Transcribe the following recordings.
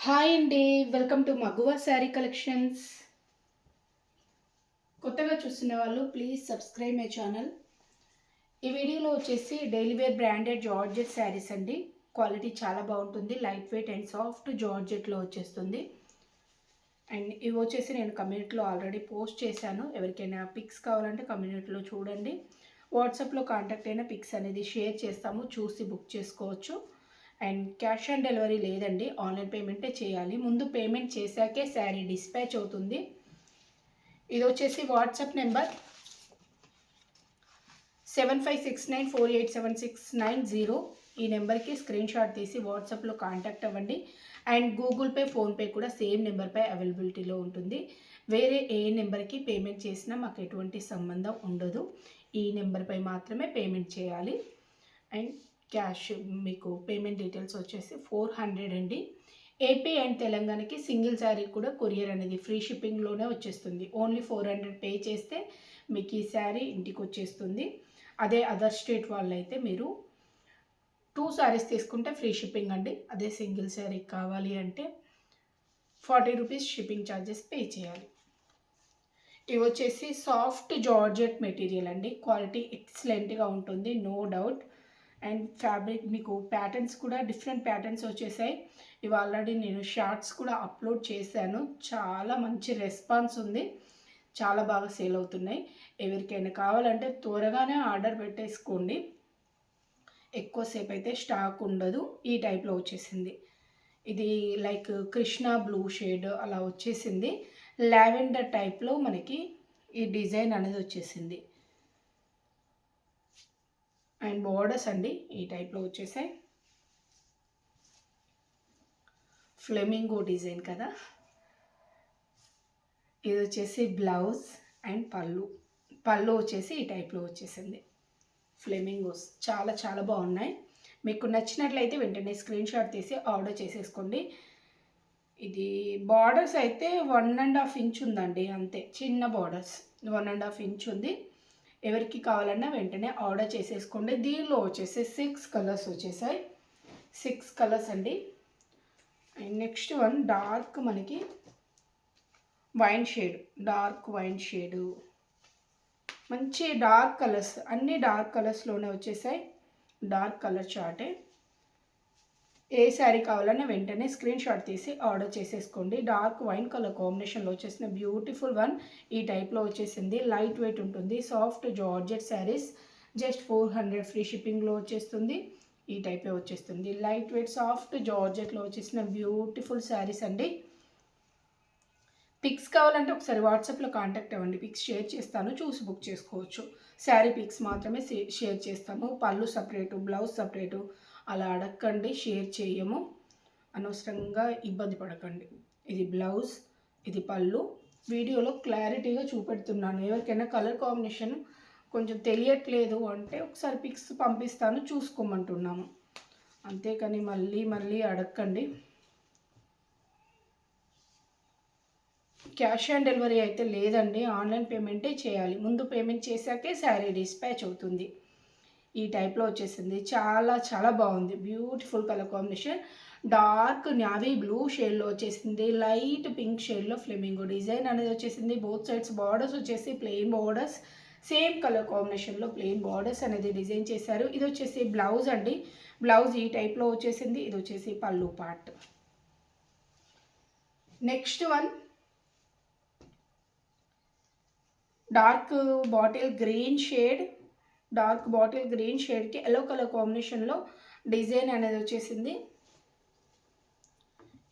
Hi అండి. Welcome to Maguva sari collections. కొత్తగా చూస్తున్న వాళ్ళు ప్లీజ్ సబ్స్క్రైబ్ మై ఛానల్. ఈ వీడియోలో వచ్చేసి daily wear branded georgette saris అండి. క్వాలిటీ చాలా బాగుంటుంది. లైట్ వెయిట్ అండ్ సాఫ్ట్ జార్జెట్లో వచ్చేస్తుంది. అండ్ ఇవి వచ్చేసి నేను కమ్యూనిటీలో ఆల్రెడీ పోస్ట్ చేశాను. ఎవరికైనా పిక్స్ కావాలంటే కమ్యూనిటీలో చూడండి. వాట్సాప్లో కాంటాక్ట్ అయిన పిక్స్ అనేది షేర్ చేస్తాము, చూసి బుక్ చేసుకోవచ్చు. అండ్ క్యాష్ ఆన్ డెలివరీ లేదండి, ఆన్లైన్ పేమెంటే చేయాలి. ముందు పేమెంట్ చేశాకే శారీ డిస్పాచ్ అవుతుంది. ఇది వచ్చేసి వాట్సాప్ నెంబర్ 7569487690. ఈ నెంబర్కి స్క్రీన్ షాట్ తీసి వాట్సాప్లో కాంటాక్ట్ అవ్వండి. అండ్ గూగుల్ పే, ఫోన్పే కూడా సేమ్ నెంబర్పై అవైలబిలిటీలో ఉంటుంది. వేరే ఏ నెంబర్కి పేమెంట్ చేసినా మాకు ఎటువంటి సంబంధం ఉండదు. ఈ నెంబర్పై మాత్రమే పేమెంట్ చేయాలి. అండ్ క్యాష్ మీకు పేమెంట్ డీటెయిల్స్ వచ్చేసి 400 అండి. ఏపీ అండ్ తెలంగాణకి సింగిల్ శారీ కూడా కొరియర్ అనేది ఫ్రీ షిప్పింగ్లోనే వచ్చేస్తుంది. ఓన్లీ 400 పే చేస్తే మీకు ఈ శారీ ఇంటికి వచ్చేస్తుంది. అదే అదర్ స్టేట్ వాళ్ళైతే మీరు 2 శారీస్ తీసుకుంటే ఫ్రీ షిప్పింగ్ అండి. అదే సింగిల్ శారీ కావాలి అంటే 40 రూపీస్ షిప్పింగ్ ఛార్జెస్ పే చేయాలి. ఇవి వచ్చేసి సాఫ్ట్ జార్జెట్ మెటీరియల్ అండి. క్వాలిటీ ఎక్సలెంట్గా ఉంటుంది, నో డౌట్. అండ్ ఫ్యాబ్రిక్ మీకు ప్యాటర్న్స్ కూడా డిఫరెంట్ ప్యాటర్న్స్ వచ్చేసాయి. ఇవి ఆల్రెడీ నేను షార్ట్స్ కూడా అప్లోడ్ చేశాను. చాలా మంచి రెస్పాన్స్ ఉంది, చాలా బాగా సేల్ అవుతున్నాయి. ఎవరికైనా కావాలంటే త్వరగానే ఆర్డర్ పెట్టేసుకోండి. ఎక్కువసేపు అయితే స్టాక్ ఉండదు. ఈ టైప్లో వచ్చేసింది. ఇది లైక్ కృష్ణ బ్లూ షేడ్ అలా వచ్చేసింది. లావెండర్ టైప్లో మనకి ఈ డిజైన్ అనేది వచ్చేసింది. అండ్ బోర్డర్స్ అండి ఈ టైప్లో వచ్చేసాయి. ఫ్లెమింగో డిజైన్ కదా. ఇది వచ్చేసి బ్లౌజ్ అండ్ పళ్ళు వచ్చేసి ఈ టైప్లో వచ్చేసింది. ఫ్లెమింగోస్ చాలా చాలా బాగున్నాయి. మీకు నచ్చినట్లయితే వెంటనే స్క్రీన్ షాట్ తీసి ఆర్డర్ చేసేసుకోండి. ఇది బార్డర్స్ అయితే 1.5 ఇంచ్ ఉందండి, అంతే. చిన్న బార్డర్స్ 1.5 ఇంచ్ ఉంది. ఎవరికి కావాలన్నా వెంటనే ఆర్డర్ చేసేసుకోండి. దీనిలో వచ్చేసి 6 కలర్స్ వచ్చేసాయి. 6 కలర్స్ అండి. అండ్ నెక్స్ట్ వన్ డార్క్ మనకి wine shade, dark wine shade, మంచి డార్క్ కలర్స్, అన్ని డార్క్ కలర్స్లోనే వచ్చేసాయి. డార్క్ కలర్ చార్టే. ఏ శారీ కావాలన్నా వెంటనే స్క్రీన్ షాట్ తీసి ఆర్డర్ చేసేసుకోండి. డార్క్ వైన్ కలర్ కాంబినేషన్లో వచ్చేసిన బ్యూటిఫుల్ వన్ ఈ టైప్లో వచ్చేసింది. లైట్ వెయిట్ ఉంటుంది, soft georgette saris. Just 400 free షిప్పింగ్లో వచ్చేస్తుంది. ఈ టైపే వచ్చేస్తుంది. లైట్ వెయిట్ సాఫ్ట్ జార్జెట్లో వచ్చేసిన బ్యూటిఫుల్ శారీస్ అండి. పిక్స్ కావాలంటే ఒకసారి వాట్సాప్లో కాంటాక్ట్ అవ్వండి, పిక్స్ షేర్ చేస్తాను, చూసి బుక్ చేసుకోవచ్చు. శారీ పిక్స్ మాత్రమే షేర్ చేస్తాము. పళ్ళు సపరేటు, బ్లౌజ్ సపరేటు అలా అడగండి, షేర్ చేయము. అనవసరంగా ఇబ్బంది పడకండి. ఇది బ్లౌజ్, ఇది పళ్ళు. వీడియోలో క్లారిటీగా చూపెడుతున్నాను. ఎవరికైనా కలర్ కాంబినేషన్ కొంచెం తెలియట్లేదు అంటే ఒకసారి పిక్స్ పంపిస్తాను, చూసుకోమంటున్నాము. అంతేకాని మళ్ళీ మళ్ళీ అడగండి. క్యాష్ ఆన్ డెలివరీ అయితే లేదండి, ఆన్లైన్ పేమెంటే చేయాలి. ముందు పేమెంట్ చేశాకే శారీ డిస్పాచ్ అవుతుంది. ఈ టైప్లో వచ్చేసింది. చాలా చాలా బాగుంది. Beautiful colour combination. Dark navy blue షేడ్లో వచ్చేసింది. లైట్ పింక్ షేడ్లో ఫ్లెమింగో డిజైన్ అనేది వచ్చేసింది. బోత్ సైడ్స్ బార్డర్స్ వచ్చేసి ప్లెయిన్ బార్డర్స్. సేమ్ కలర్ కాంబినేషన్లో ప్లెయిన్ బార్డర్స్ అనేది డిజైన్ చేశారు. ఇది వచ్చేసి బ్లౌజ్ అండి. బ్లౌజ్ ఈ టైప్లో వచ్చేసింది. ఇది వచ్చేసి pallu part. Next one dark bottle green shade. Dark bottle green షేడ్కి ఎల్లో కలర్ కాంబినేషన్లో డిజైన్ అనేది వచ్చేసింది.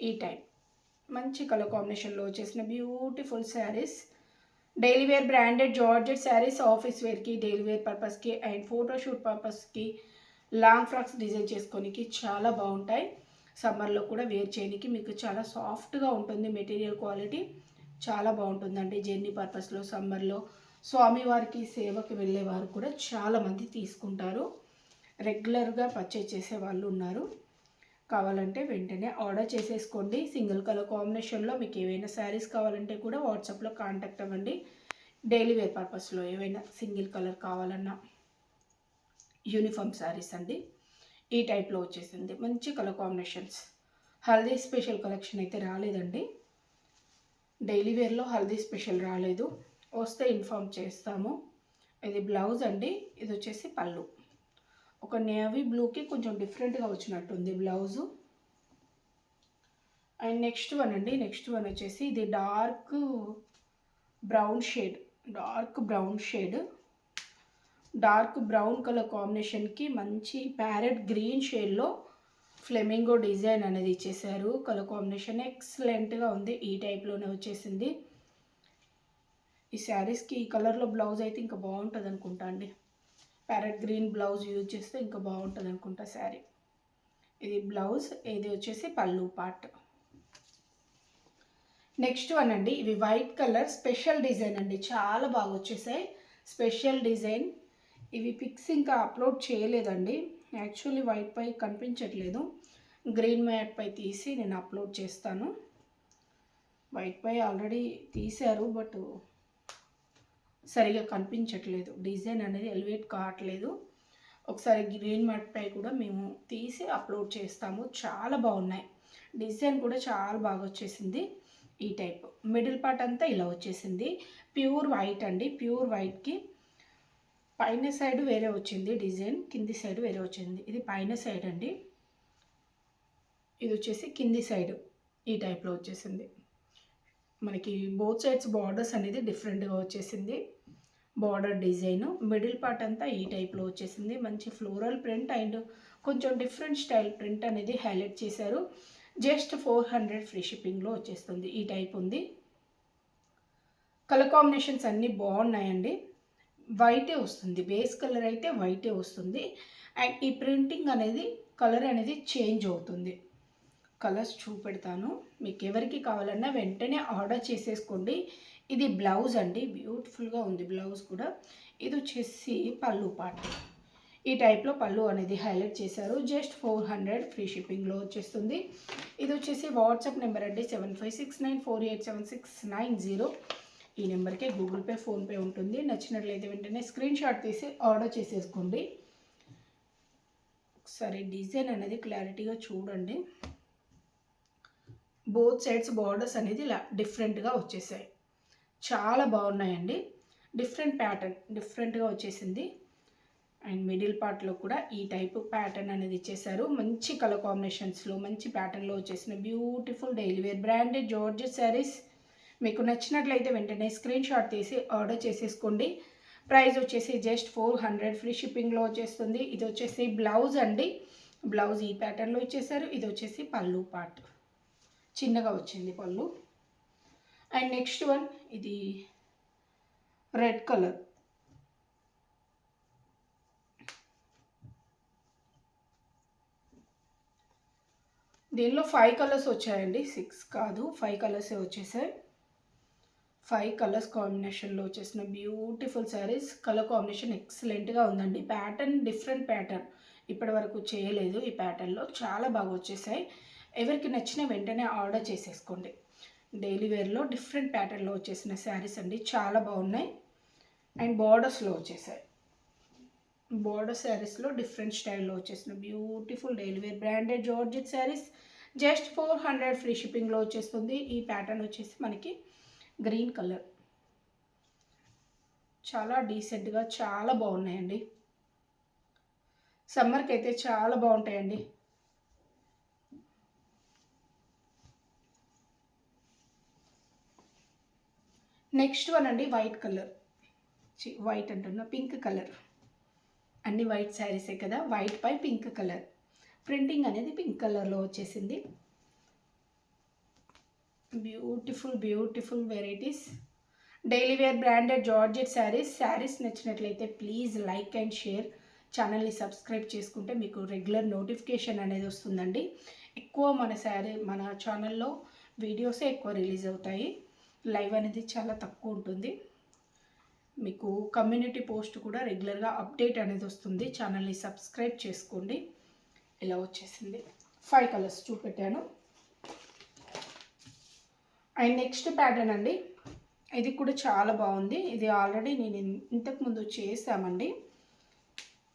ఈ టైప్ మంచి కలర్ కాంబినేషన్లో వచ్చేసిన beautiful saris. Daily wear branded georgette saris. Office వేర్కి, డైలీ వేర్ పర్పస్కి అండ్ ఫోటోషూట్ పర్పస్కి, లాంగ్ ఫ్రాక్స్ డిజైన్ చేసుకోనికి చాలా బాగుంటాయి. సమ్మర్లో కూడా వేర్ చేయడానికి మీకు చాలా సాఫ్ట్గా ఉంటుంది. మెటీరియల్ క్వాలిటీ చాలా బాగుంటుందండి. జర్నీ పర్పస్లో సమ్మర్లో స్వామివారికి సేవకి వెళ్ళేవారు కూడా చాలామంది తీసుకుంటారు. రెగ్యులర్గా పర్చేజ్ చేసే వాళ్ళు ఉన్నారు. కావాలంటే వెంటనే ఆర్డర్ చేసేసుకోండి. సింగిల్ కలర్ కాంబినేషన్లో మీకు ఏవైనా శారీస్ కావాలంటే కూడా వాట్సాప్లో కాంటాక్ట్ అవ్వండి. డైలీ వేర్ పర్పస్లో ఏవైనా సింగిల్ కలర్ కావాలన్నా. యూనిఫామ్ శారీస్ అండి. ఈ టైప్లో వచ్చేసింది. మంచి colour combinations. Haldi special collection అయితే రాలేదండి. డైలీ వేర్లో హల్దీ స్పెషల్ రాలేదు, వస్తే ఇన్ఫామ్ చేస్తాము. ఇది బ్లౌజ్ అండి, ఇది వచ్చేసి పళ్ళు. ఒక నేవీ బ్లూకి కొంచెం డిఫరెంట్గా వచ్చినట్టుంది బ్లౌజు. అండ్ నెక్స్ట్ వన్ అండి, నెక్స్ట్ వన్ వచ్చేసి ఇది dark brown shade, dark brown colour కాంబినేషన్కి మంచి ప్యారెట్ గ్రీన్ షేడ్లో ఫ్లెమింగో డిజైన్ అనేది ఇచ్చేసారు. కలర్ కాంబినేషన్ ఎక్సలెంట్గా ఉంది. ఈ టైప్లోనే వచ్చేసింది. ఈ శారీస్కి ఈ కలర్లో బ్లౌజ్ అయితే ఇంకా బాగుంటుంది అనుకుంటా అండి. ప్యారెట్ గ్రీన్ బ్లౌజ్ యూజ్ చేస్తే ఇంకా బాగుంటుంది అనుకుంటా శారీ. ఇది బ్లౌజ్, ఇది వచ్చేసి పళ్ళు పార్ట్. నెక్స్ట్ వన్ అండి, ఇవి వైట్ కలర్ స్పెషల్ డిజైన్ అండి, చాలా బాగా వచ్చేసాయి. Special design. ఇవి పిక్స్ ఇంకా అప్లోడ్ చేయలేదండి, యాక్చువల్లీ వైట్ పై కనిపించట్లేదు. గ్రీన్ మ్యాట్ పై తీసి నేను అప్లోడ్ చేస్తాను. వైట్ పై ఆల్రెడీ తీశారు, బట్ సరిగా కనిపించట్లేదు, డిజైన్ అనేది ఎలివేట్ కావట్లేదు. ఒకసారి గ్రీన్ మ్యాట్ పై కూడా మేము తీసి అప్లోడ్ చేస్తాము. చాలా బాగున్నాయి, డిజైన్ కూడా చాలా బాగా వచ్చేసింది. ఈ టైప్ మిడిల్ పార్ట్ అంతా ఇలా వచ్చేసింది. ప్యూర్ వైట్ అండి, ప్యూర్ వైట్కి పైన సైడ్ వేరే వచ్చింది డిజైన్, కింది సైడ్ వేరే వచ్చింది. ఇది పైన సైడ్ అండి, ఇది వచ్చేసి కింది సైడ్. ఈ టైప్లో వచ్చేసింది మనకి. బోత్ సైడ్స్ బార్డర్స్ అనేది డిఫరెంట్గా వచ్చేసింది. బార్డర్ డిజైన్ మిడిల్ పార్ట్ అంతా ఈ టైప్లో వచ్చేసింది. మంచి ఫ్లోరల్ ప్రింట్ అండ్ కొంచెం డిఫరెంట్ స్టైల్ ప్రింట్ అనేది హైలైట్ చేశారు. జస్ట్ 400 ఫ్రీ షిప్పింగ్లో వచ్చేస్తుంది. ఈ టైప్ ఉంది. కలర్ కాంబినేషన్స్ అన్నీ బాగున్నాయండి. వైటే వస్తుంది, బేస్ కలర్ అయితే వైటే వస్తుంది. అండ్ ఈ ప్రింటింగ్ అనేది కలర్ అనేది చేంజ్ అవుతుంది. కలర్స్ చూపెడతాను, మీకు ఎవరికి కావాలన్నా వెంటనే ఆర్డర్ చేసేసుకోండి. ఇది బ్లౌజ్ అండి, బ్యూటిఫుల్గా ఉంది బ్లౌజ్ కూడా. ఇది వచ్చేసి పళ్ళు పార్ట్. ఈ టైప్లో పళ్ళు అనేది హైలైట్ చేశారు. జస్ట్ 400 ఫ్రీ షిప్పింగ్లో వచ్చేస్తుంది. ఇది వచ్చేసి వాట్సాప్ నెంబర్ అండి, 7569487690. ఈ నెంబర్కే గూగుల్ పే, ఫోన్పే ఉంటుంది. నచ్చినట్లయితే వెంటనే స్క్రీన్ షాట్ తీసి ఆర్డర్ చేసేసుకోండి. ఒకసారి డిజైన్ అనేది క్లారిటీగా చూడండి. బోత్ సైడ్స్ బార్డర్స్ అనేది ఇలా డిఫరెంట్గా వచ్చేసాయి. చాలా బాగున్నాయండి. డిఫరెంట్ ప్యాటర్న్, డిఫరెంట్గా వచ్చేసింది. అండ్ మిడిల్ పార్ట్లో కూడా ఈ టైప్ ప్యాటర్న్ అనేది ఇచ్చేసారు. మంచి కలర్ కాంబినేషన్స్లో మంచి ప్యాటర్న్లో వచ్చేసిన beautiful daily wear branded georgette saris. మీకు నచ్చినట్లయితే వెంటనే స్క్రీన్ షాట్ తీసి ఆర్డర్ చేసేసుకోండి. ప్రైస్ వచ్చేసి జస్ట్ 400 ఫ్రీ షిప్పింగ్లో వచ్చేస్తుంది. ఇది వచ్చేసి బ్లౌజ్ అండి, బ్లౌజ్ ఈ ప్యాటర్న్లో ఇచ్చేసారు. ఇది వచ్చేసి పళ్ళు పార్ట్, చిన్నగా వచ్చింది పళ్ళు. అండ్ నెక్స్ట్ వన్, ఇది రెడ్ కలర్. దీనిలో 5 కలర్స్ వచ్చాయండి, 6 కాదు, 5 కలర్సే వచ్చేసాయి. 5 కలర్స్ కాంబినేషన్లో వచ్చేసిన బ్యూటిఫుల్ శారీస్. కలర్ కాంబినేషన్ ఎక్సలెంట్గా ఉందండి. ప్యాటర్న్ డిఫరెంట్ ప్యాటర్న్, ఇప్పటి వరకు చేయలేదు ఈ ప్యాటర్న్లో. చాలా బాగా వచ్చేసాయి. ఎవరికి నచ్చిన వెంటనే ఆర్డర్ చేసేసుకోండి. డైలీ వేర్లో డిఫరెంట్ ప్యాటర్న్లో వచ్చేసిన శారీస్ అండి, చాలా బాగున్నాయి. అండ్ బార్డర్స్లో వచ్చేసాయి. బార్డర్ శారీస్లో డిఫరెంట్ స్టైల్లో వచ్చేసిన beautiful daily wear branded georgette saris. Just 400 free షిప్పింగ్లో వచ్చేస్తుంది. ఈ ప్యాటర్న్ వచ్చేసి మనకి గ్రీన్ కలర్. చాలా డీసెంట్గా చాలా బాగున్నాయండి. సమ్మర్కి అయితే చాలా బాగుంటాయండి. నెక్స్ట్ వన్ అండి, వైట్ కలర్, వైట్ అంటున్నా, పింక్ కలర్. అన్ని వైట్ శారీసే కదా, వైట్ పై పింక్ కలర్. ప్రింటింగ్ అనేది పింక్ కలర్లో వచ్చేసింది. Beautiful beautiful varieties daily wear branded georgette saris. Saris నచ్చినట్లయితే ప్లీజ్ లైక్ అండ్ షేర్. ఛానల్ని సబ్స్క్రైబ్ చేసుకుంటే మీకు రెగ్యులర్ నోటిఫికేషన్ అనేది వస్తుందండి. ఎక్కువ మన ఛానల్లో వీడియోసే ఎక్కువ రిలీజ్ అవుతాయి. లైవ్ అనేది చాలా తక్కువ ఉంటుంది. మీకు కమ్యూనిటీ పోస్ట్ కూడా రెగ్యులర్గా అప్డేట్ అనేది వస్తుంది. ఛానల్ని సబ్స్క్రైబ్ చేసుకోండి. ఇలా వచ్చేసింది. 5 కలర్స్ చూపెట్టాను. అండ్ నెక్స్ట్ ప్యాటర్న్ అండి, ఇది కూడా చాలా బాగుంది. ఇది ఆల్రెడీ నేను ఇంతకుముందు చేసామండి,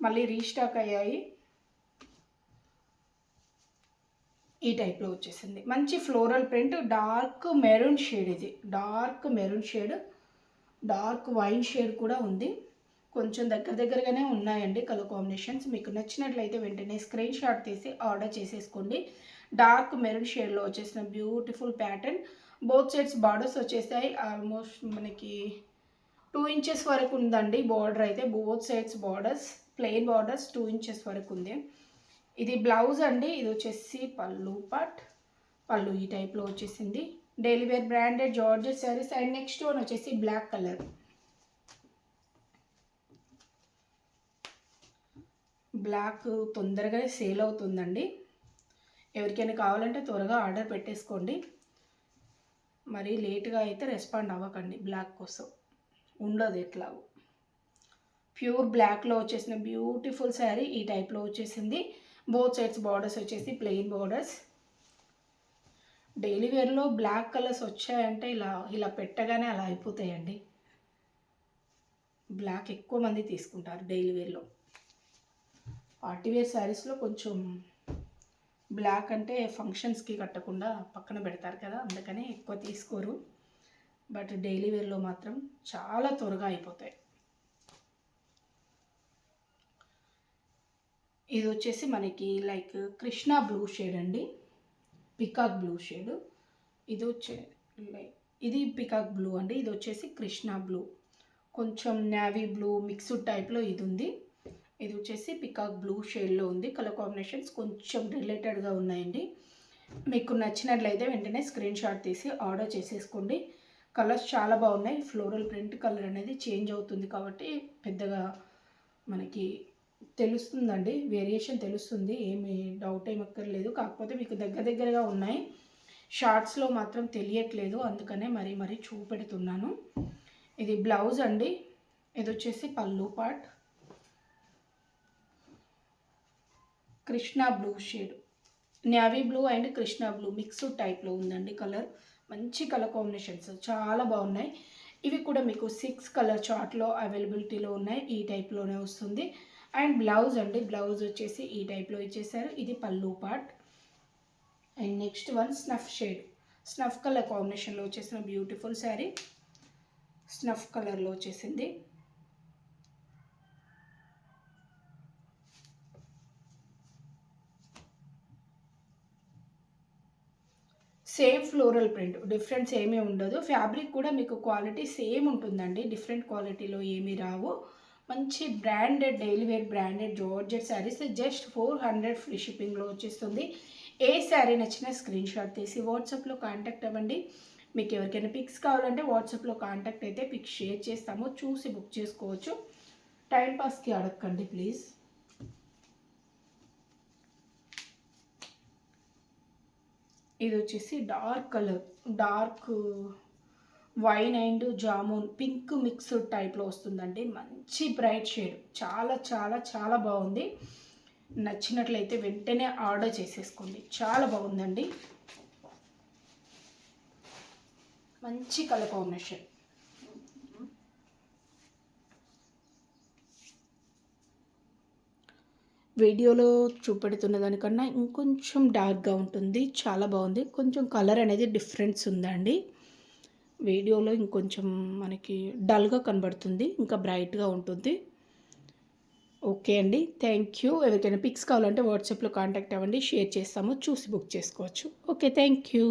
మళ్ళీ రీస్టాక్ అయ్యాయి. ఈ టైప్లో వచ్చేసింది. మంచి floral print, dark maroon shade, ఇది dark maroon shade, dark wine shade కూడా ఉంది. కొంచెం దగ్గరగానే ఉన్నాయండి కలర్ కాంబినేషన్స్. మీకు నచ్చినట్లయితే వెంటనే స్క్రీన్ షాట్ తీసి ఆర్డర్ చేసేసుకోండి. డార్క్ మెరూన్ షేడ్లో వచ్చేసిన beautiful pattern. Both sides borders వచ్చేసాయి. ఆల్మోస్ట్ మనకి 2 ఇంచెస్ వరకు ఉందండి బార్డర్ అయితే. Both sides borders, plain borders 2 inches వరకు ఉంది. ఇది బ్లౌజ్ అండి. ఇది వచ్చేసి పళ్ళు పార్ట్. పళ్ళు ఈ టైప్లో వచ్చేసింది. Daily wear branded georgette saris. And next one వచ్చేసి బ్లాక్ కలర్. బ్లాక్ తొందరగా సేల్ అవుతుందండి. ఎవరికైనా కావాలంటే త్వరగా ఆర్డర్ పెట్టేసుకోండి. మరి లేట్గా అయితే రెస్పాండ్ అవ్వకండి. బ్లాక్ కోసం ఉండదు ఎట్లాగో. ప్యూర్ బ్లాక్లో వచ్చేసిన బ్యూటిఫుల్ శారీ ఈ టైప్లో వచ్చేసింది. బోత్ సైడ్స్ బార్డర్స్ వచ్చేసి ప్లెయిన్ బార్డర్స్. డైలీ వేర్లో బ్లాక్ కలర్స్ వచ్చాయంటే ఇలా పెట్టగానే అలా అయిపోతాయండి. బ్లాక్ ఎక్కువ మంది తీసుకుంటారు డైలీ వేర్లో. పార్టీ వేర్ శారీస్లో కొంచెం బ్లాక్ అంటే ఫంక్షన్స్కి కట్టకుండా పక్కన పెడతారు కదా, అందుకని ఎక్కువ తీసుకోరు. బట్ డైలీ వేర్లో మాత్రం చాలా త్వరగా అయిపోతాయి. ఇది వచ్చేసి మనకి లైక్ కృష్ణా బ్లూ షేడ్ అండి, పికాక్ బ్లూ షేడ్. ఇది పికాక్ బ్లూ అండి. ఇది వచ్చేసి కృష్ణా బ్లూ, కొంచెం నేవీ బ్లూ మిక్స్డ్ టైప్లో ఇది ఉంది. ఇది వచ్చేసి పికాక్ బ్లూ షేడ్లో ఉంది. కలర్ కాంబినేషన్స్ కొంచెం రిలేటెడ్గా ఉన్నాయండి. మీకు నచ్చినట్లయితే వెంటనే స్క్రీన్ షాట్ తీసి ఆర్డర్ చేసేసుకోండి. కలర్స్ చాలా బాగున్నాయి. ఫ్లోరల్ ప్రింట్ కలర్ అనేది చేంజ్ అవుతుంది కాబట్టి పెద్దగా మనకి తెలుస్తుందండి, వేరియేషన్ తెలుస్తుంది, ఏమి డౌట్ ఏమక్కర్లేదు. కాకపోతే మీకు దగ్గరగా ఉన్నాయి, షార్ట్స్లో మాత్రం తెలియట్లేదు, అందుకనే మరీ చూపెడుతున్నాను. ఇది బ్లౌజ్ అండి. ఇది వచ్చేసి pallu part. Krishna blue shade, navy blue and Krishna blue mixed టైప్లో ఉందండి కలర్. మంచి కలర్ కాంబినేషన్స్ చాలా బాగున్నాయి. ఇవి కూడా మీకు 6 కలర్ చార్ట్లో అవైలబిలిటీలో ఉన్నాయి. ఈ టైప్లోనే వస్తుంది. అండ్ బ్లౌజ్ అండి. బ్లౌజ్ వచ్చేసి ఈ టైప్లో ఇచ్చేసారు. ఇది పళ్ళు part. And next one snuff shade, snuff colour కాంబినేషన్లో వచ్చేసిన బ్యూటిఫుల్ శారీ. స్నఫ్ కలర్లో వచ్చేసింది. సేమ్ ఫ్లోరల్ ప్రింట్, డిఫరెన్స్ ఏమీ ఉండదు. ఫ్యాబ్రిక్ కూడా మీకు క్వాలిటీ సేమ్ ఉంటుందండి, డిఫరెంట్ క్వాలిటీలో ఏమీ రావు. మంచి branded daily wear branded georgette saris. Just 400 free షిప్పింగ్లో వచ్చేస్తుంది. ఏ శారీ నచ్చినా స్క్రీన్ షాట్ తీసి వాట్సాప్లో కాంటాక్ట్ అవ్వండి. మీకు ఎవరికైనా పిక్స్ కావాలంటే వాట్సాప్లో కాంటాక్ట్ అయితే పిక్స్ షేర్ చేస్తాము, చూసి బుక్ చేసుకోవచ్చు. టైంపాస్కి అడగండి ప్లీజ్. ఇది వచ్చేసి dark colour, dark wine and jamun pink mixed టైప్లో వస్తుందండి. మంచి బ్రైట్ షేడ్, చాలా బాగుంది. నచ్చినట్లయితే వెంటనే ఆర్డర్ చేసేసుకోండి. చాలా బాగుందండి, మంచి కలర్ కాంబినేషన్. వీడియోలో చూపెడుతున్న దానికన్నా ఇంకొంచెం డార్క్గా ఉంటుంది. చాలా బాగుంది. కొంచెం కలర్ అనేది డిఫరెన్స్ ఉందండి. వీడియోలో ఇంకొంచెం మనకి డల్గా కనబడుతుంది, ఇంకా బ్రైట్గా ఉంటుంది. ఓకే అండి, థ్యాంక్ యూ. ఎవరికైనా పిక్స్ కావాలంటే వాట్సాప్లో కాంటాక్ట్ అవ్వండి, షేర్ చేస్తాము, చూసి బుక్ చేసుకోవచ్చు. Okay, thank you.